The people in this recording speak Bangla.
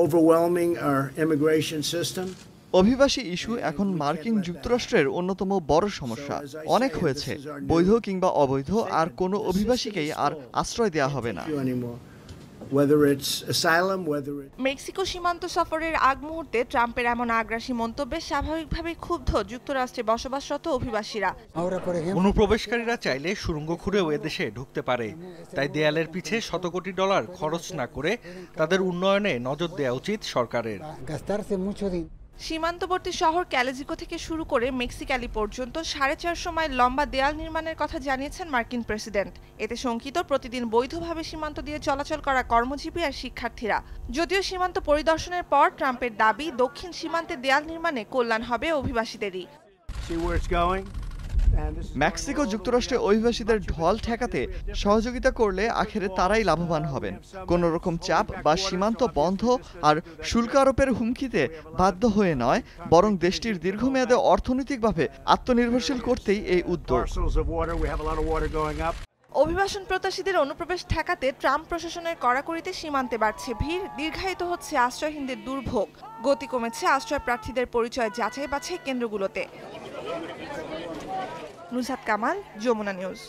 overwhelming our immigration system. অভিবাসী ইস্যু এখন মার্কিন যুক্তরাষ্ট্রের অন্যতম বড় সমস্যা। অনেক হয়েছে, বৈধ কিংবা অবৈধ আর কোনো অভিবাসীকেই আর আশ্রয় দেওয়া হবে না। মেক্সিকো সীমান্ত সফরের আগ মুহূর্তে ট্রাম্পের এমন আগ্রাসী মন্তব্যে স্বাভাবিকভাবেই ক্ষুব্ধ যুক্তরাষ্ট্রে বসবাসরত অভিবাসীরা। অনুপ্রবেশকারীরা চাইলে সুড়ঙ্গ খুঁড়েও এদেশে ঢুকতে পারে, তাই দেয়ালের পিছে শত কোটি ডলার খরচ না করে তাদের উন্নয়নে নজর দেওয়া উচিত সরকারের। সীমান্তবর্তী শহর ক্যালেজিকো থেকে শুরু করে মেক্সিকালি পর্যন্ত 450 মাইল লম্বা দেয়াল নির্মাণের কথা জানিয়েছেন মার্কিন প্রেসিডেন্ট। এতে শঙ্কিত প্রতিদিন বৈধভাবে সীমান্ত দিয়ে চলাচল করা কর্মজীবী আর শিক্ষার্থীরা। যদিও সীমান্ত পরিদর্শনের পর ট্রাম্পের দাবি দক্ষিণ সীমান্তে দেয়াল নির্মাণে কল্যাণ হবে অভিবাসীদেরই। মেক্সিকো যুক্তরাষ্ট্রে অভিবাসীদের ঢল ঠেকাতে সহযোগিতা করলে আখেরে তারাই লাভবান হবেন। কোন রকম চাপ বা সীমান্ত বন্ধ আর শুল্ক আরোপের হুমকিতে বাধ্য হয়ে নয়, বরং দেশটির দীর্ঘমেয়াদে অর্থনৈতিকভাবে আত্মনির্ভরশীল করতেই এই উদ্যোগ। অভিবাসন প্রত্যাশীদের অনুপ্রবেশ ঠেকাতে ট্রাম্প প্রশাসনের কড়াকড়িতে সীমান্তে বাড়ছে ভিড়, দীর্ঘায়িত হচ্ছে আশ্রয়হীনদের দুর্ভোগ, গতি কমেছে আশ্রয় প্রার্থীদের পরিচয় যাচাই বাছাই কেন্দ্রগুলোতে। নুসরাত কামাল, যমুনা নিউজ।